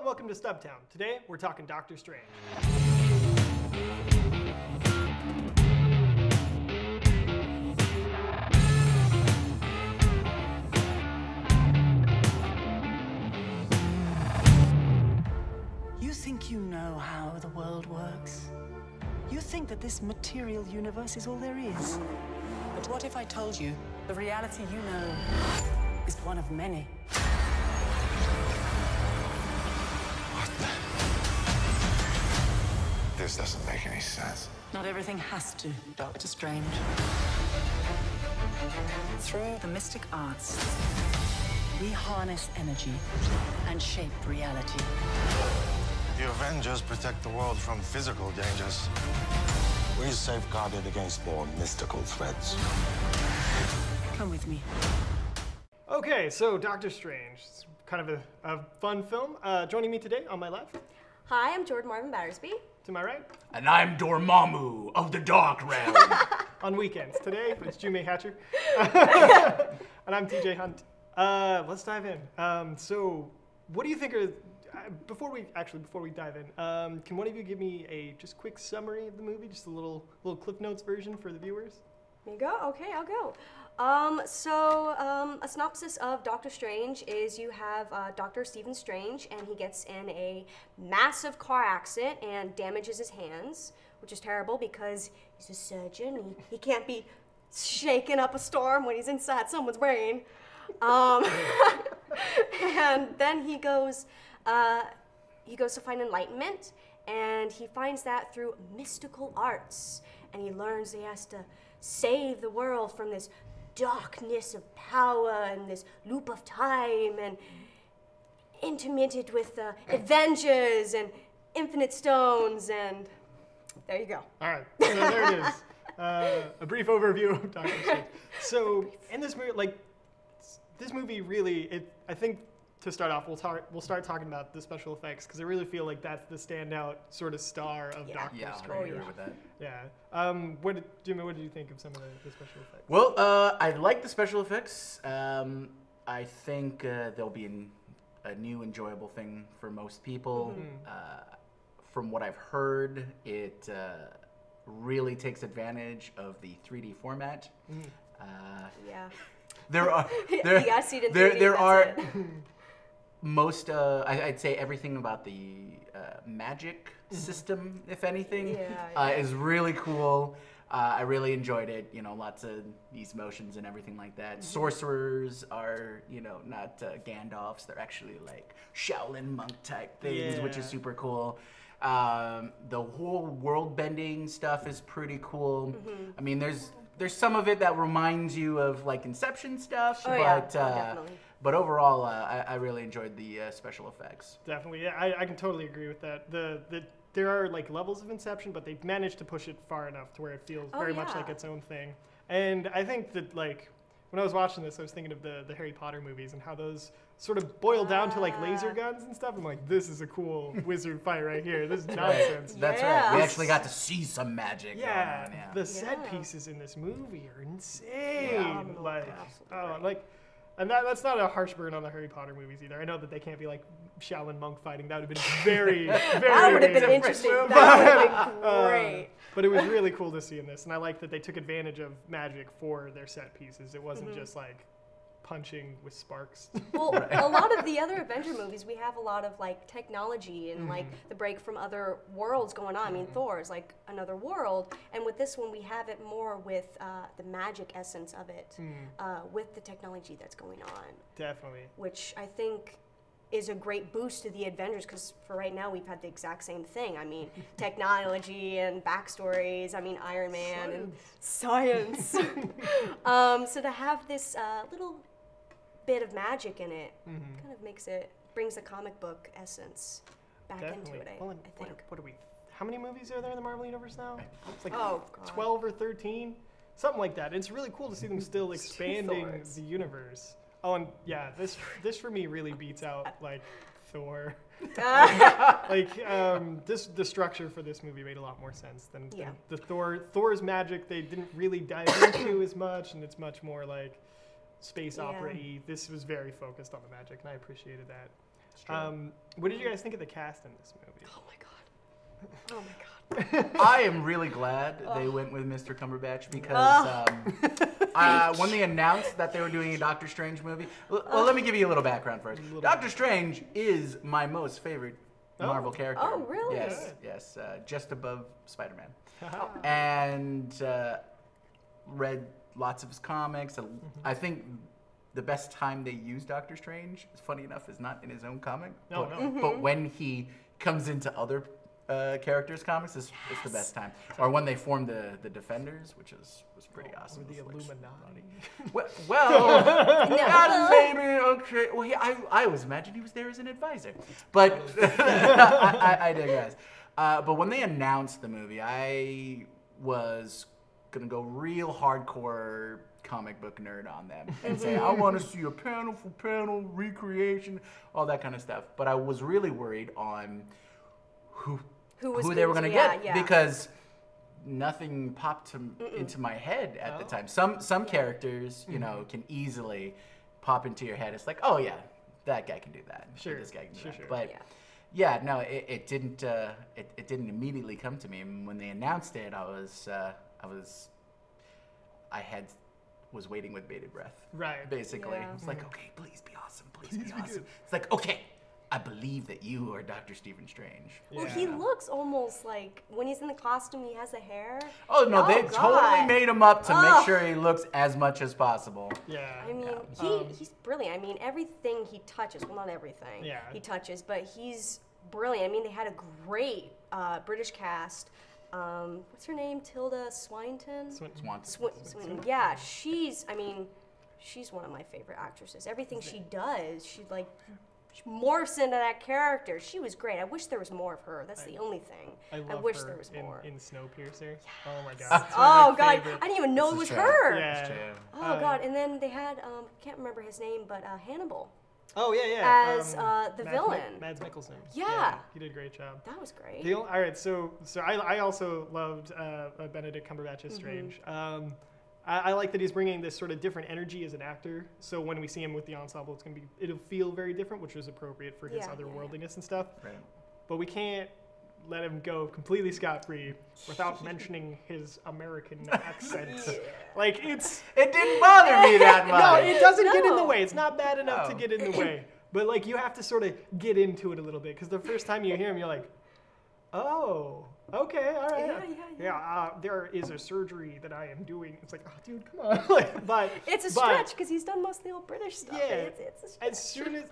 welcome to Stubtown. Today, we're talking Doctor Strange. You think you know how the world works? You think that this material universe is all there is? But what if I told you the reality you know is one of many? This doesn't make any sense. Not everything has to, Doctor Strange. Through the mystic arts, we harness energy and shape reality. The Avengers protect the world from physical dangers. We safeguard it against more mystical threats. Come with me. Okay, so Doctor Strange. It's kind of a fun film. Joining me today on my left, Hi, I'm Jordan Marvin Battersby. to my right, And I'm Dormammu of the Dark Realm. on weekends. Today, it's Jume Hatcher. And I'm TJ Hunt. Let's dive in. So, what do you think are... Before we dive in, can one of you give me a just quick summary of the movie, just a little Cliff Notes version for the viewers? You go? Okay, I'll go. A synopsis of Doctor Strange is you have Dr. Stephen Strange, and he gets in a massive car accident and damages his hands, which is terrible because he's a surgeon. He can't be shaking up a storm when he's inside someone's brain. And then he goes to find enlightenment, and he finds that through mystical arts, and he learns he has to save the world from this darkness of power and this loop of time, and intermingled with Avengers and Infinite Stones, and there you go. All right, so there it is. A brief overview of Doctor Strange. So, in this movie, this movie really, I think to start off, we'll start talking about the special effects, because I really feel like that's the standout sort of star of Doctor Yeah, I Strange. agree with that. Yeah. Jimmy, what did you think of some of the special effects? Well, I like the special effects. I think they'll be a new enjoyable thing for most people. From what I've heard, it really takes advantage of the 3D format. Yeah. There are You gotta see it in 3D, there that's are it. most I'd say everything about the magic system, if anything, is really cool. I really enjoyed it. You know, lots of these motions and everything like that. Sorcerers are, not Gandalfs. They're actually like Shaolin monk type things, which is super cool. The whole world bending stuff is pretty cool. I mean, there's some of it that reminds you of like Inception stuff, Definitely. but overall, I really enjoyed the special effects. Definitely, yeah, I can totally agree with that. There are like levels of Inception, but they've managed to push it far enough to where it feels very much like its own thing. And I think that when I was watching this, I was thinking of the Harry Potter movies and how those sort of boil down to like laser guns and stuff. I'm like, this is a cool wizard fight right here. This is nonsense. That's right. We actually got to see some magic going on. Yeah. The set pieces in this movie are insane. And that's not a harsh burn on the Harry Potter movies either. I know that they can't be like Shaolin monk fighting. That would have been very, very That would have been amazing. interesting. That would have been great. But it was really cool to see in this, and I like that they took advantage of magic for their set pieces. It wasn't just like punching with sparks. Well, a lot of the other Avenger movies, we have a lot of like technology and like the break from other worlds going on. I mean, Thor is like another world, and with this one, we have it more with the magic essence of it, with the technology that's going on. Definitely. Which I think is a great boost to the Avengers, because for right now we've had the exact same thing. I mean, technology and backstories. I mean, Iron Man and science. So to have this little bit of magic in it kind of brings the comic book essence back into it, I think. How many movies are there in the Marvel Universe now? It's like Oh, God. 12 or 13? Something like that. It's really cool to see them still expanding the universe. Oh, and yeah, this for me really beats out like Thor. The structure for this movie made a lot more sense than the Thor's magic. They didn't really dive into as much, and it's much more like space opera-y. This was very focused on the magic, and I appreciated that. What did you guys think of the cast in this movie? Oh my god. Oh my god. I am really glad they went with Mr. Cumberbatch because when they announced that they were doing a Doctor Strange movie, well, let me give you a little background first. Doctor Strange is my most favorite Marvel character. Oh, really? Yes, just above Spider-Man. And read lots of his comics. I think the best time they use Doctor Strange, funny enough, is not in his own comic, but when he comes into other characters' comics, it's the best time. Or when they formed the Defenders, which was pretty awesome. Or the Illuminati. Well, maybe, okay. Well, I always imagined he was there as an advisor. But I digress. But when they announced the movie, I was going to go real hardcore comic book nerd on them and say, I want to see a panel for panel recreation, all that kind of stuff. But I was really worried on who they were going to get because nothing popped into my head at the time. Some characters, you know, can easily pop into your head. It's like, oh yeah, that guy can do that. Sure, this guy can do that. Sure. But yeah, no, it didn't. It didn't immediately come to me. And when they announced it, I was waiting with bated breath. Right. Basically, I was like, okay, please be awesome. Please be awesome. It's like, okay, I believe that you are Dr. Stephen Strange. Well, he looks almost like, when he's in the costume, he has the hair. Oh, no, they totally made him up to make sure he looks as much as possible. Yeah. I mean, he's brilliant. I mean, everything he touches, well, not everything he touches, but he's brilliant. I mean, they had a great British cast. What's her name? Tilda Swinton? Swinton. Yeah, she's one of my favorite actresses. Everything she does, she morphs into that character. She was great. I wish there was more of her. That's the only thing. I wish there was more. In Snowpiercer. Yes. Oh my god. Oh god. I didn't even know it was her. Yeah. Oh god. And then they had can't remember his name, but Hannibal. Oh yeah. As the villain. Mads Mikkelsen. Yeah. He did a great job. That was great. All right. So I also loved Benedict Cumberbatch as Strange. I like that he's bringing this sort of different energy as an actor. So when we see him with the ensemble, it'll feel very different, which is appropriate for his otherworldliness and stuff. Right. But we can't let him go completely scot-free without mentioning his American accent. Like it didn't bother me that much. No, it doesn't get in the way. It's not bad enough to get in the way. But like you have to sort of get into it a little bit because the first time you hear him, you're like, oh. Okay, all right. Yeah, there is a surgery that I am doing. It's like, oh, dude, come on. But it's a stretch because he's done most of the old British stuff. Yeah, it's a stretch.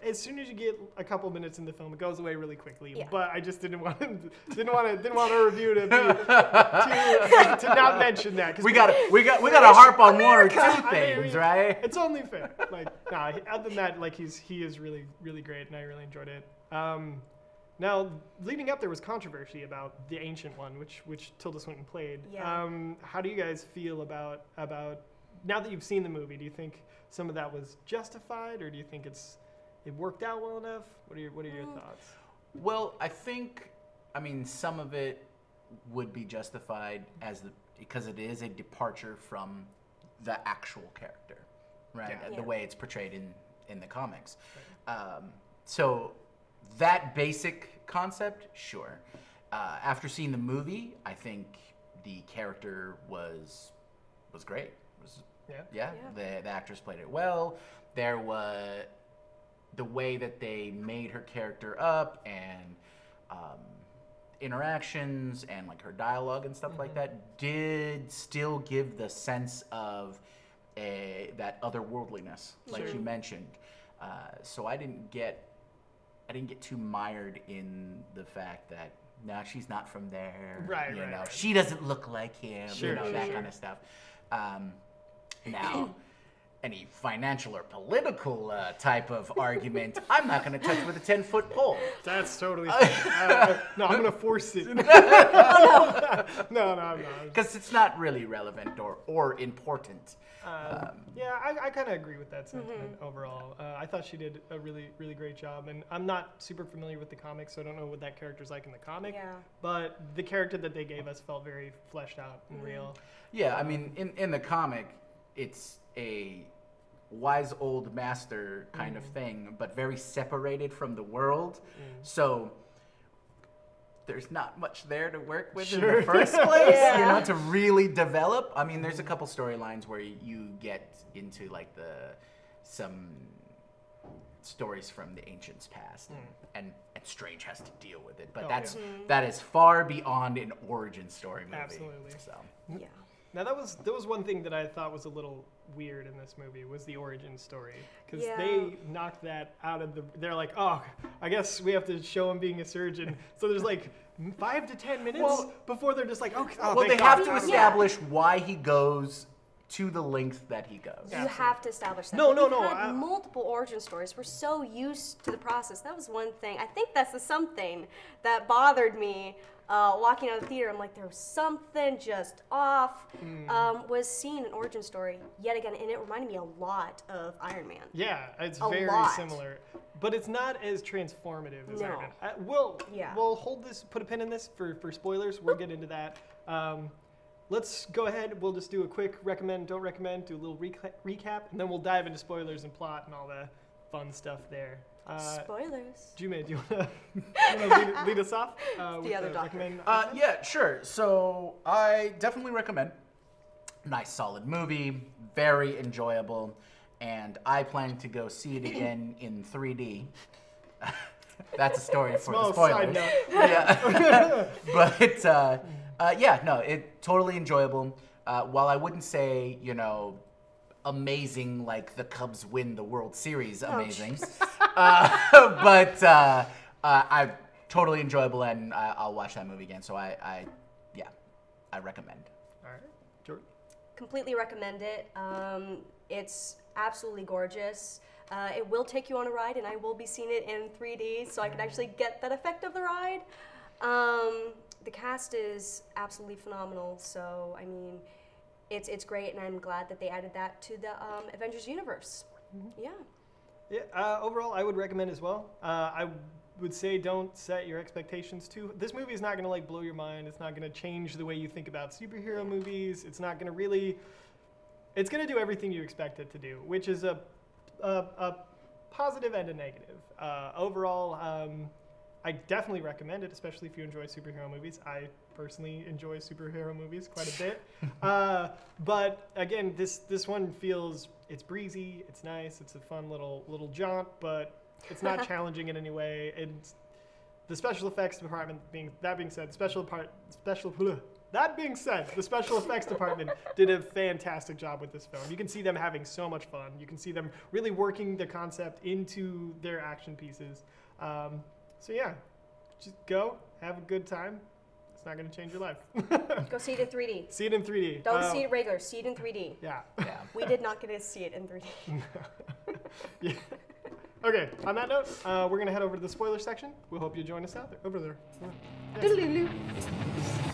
As soon as you get a couple minutes in the film, it goes away really quickly. Yeah. But I just didn't want our review to be to not mention that. We got to harp on one or two things, right? It's only fair. Other than that, he is really, really great, and I really enjoyed it. Now, leading up, there was controversy about the Ancient One, which Tilda Swinton played. Yeah. How do you guys feel about now that you've seen the movie? Do you think some of that was justified, or do you think it worked out well enough? What are your thoughts? Well, I think, some of it would be justified because it is a departure from the actual character, right? Yeah. The way it's portrayed in the comics. Right. So. That basic concept, sure. After seeing the movie, I think the character was great. The actress played it well. There was the way that they made her character up and interactions and her dialogue and stuff like that did still give the sense of that otherworldliness, like you mentioned. So I didn't get too mired in the fact that no, she's not from there. Right. She doesn't look like him. That kind of stuff. Now, any financial or political type of argument, I'm not going to touch with a 10-foot pole. That's totally fine. No, I'm going to force it. No, I'm not. Because it's not really relevant or important. I kind of agree with that sentiment overall. I thought she did a really, really great job. And I'm not super familiar with the comics, so I don't know what that character's like in the comic. Yeah. But the character that they gave us felt very fleshed out and real. Yeah, in the comic, it's wise old master kind of thing, but very separated from the world. So there's not much there to work with in the first place, you know, to really develop. I mean, there's a couple storylines where you get into like some stories from the ancients past, and Strange has to deal with it. But that is far beyond an origin story movie. Absolutely. So Yeah. Now that was one thing that I thought was a little weird in this movie, was the origin story, because they knocked that out of the. They're like, oh, I guess we have to show him being a surgeon. So there's like 5 to 10 minutes before they're just like, okay. Oh, well, they have to establish why he goes to the length that he goes. You have to establish that. No. We had multiple origin stories. We're so used to the process. That was one thing. I think that's the something that bothered me walking out of the theater. I'm like, there was something just off. Was seeing an origin story yet again, and it reminded me a lot of Iron Man. Yeah, it's very similar, but it's not as transformative as Iron Man. We'll hold this, put a pin in this for spoilers. We'll get into that. Let's go ahead. We'll just do a quick recommend, don't recommend, do a little recap, and then we'll dive into spoilers and plot and all the fun stuff there. Spoilers. Jume, do you want to lead us off? The other doctor. Yeah, sure. So I definitely recommend. Nice, solid movie, very enjoyable, and I plan to go see it again in 3D. That's a story for the spoilers. Side note. Yeah, but it totally enjoyable. While I wouldn't say, you know, amazing like the Cubs win the World Series, amazing, but I totally enjoyable, and I'll watch that movie again. So I recommend. All right, Jordan. Completely recommend it. It's absolutely gorgeous. It will take you on a ride, and I will be seeing it in 3D, so I can actually get that effect of the ride. The cast is absolutely phenomenal, so I mean, it's great, and I'm glad that they added that to the Avengers universe. Yeah. Overall, I would recommend as well. I would say don't set your expectations too. This movie is not going to like blow your mind. It's not going to change the way you think about superhero movies. It's not going to really. It's going to do everything you expect it to do, which is a positive and a negative. Overall, I definitely recommend it, especially if you enjoy superhero movies. I personally enjoy superhero movies quite a bit. But again, this one feels, it's breezy, it's nice, it's a fun little jaunt, but it's not challenging in any way. And the special effects department the special effects department did a fantastic job with this film. You can see them having so much fun. You can see them really working the concept into their action pieces. So yeah, just go, have a good time. It's not going to change your life. Go see it in 3D. See it in 3D. Don't see it regular, see it in 3D. Yeah. We did not get to see it in 3D. Yeah. Okay, on that note, we're going to head over to the spoiler section. We hope you join us out there, over there. Yeah.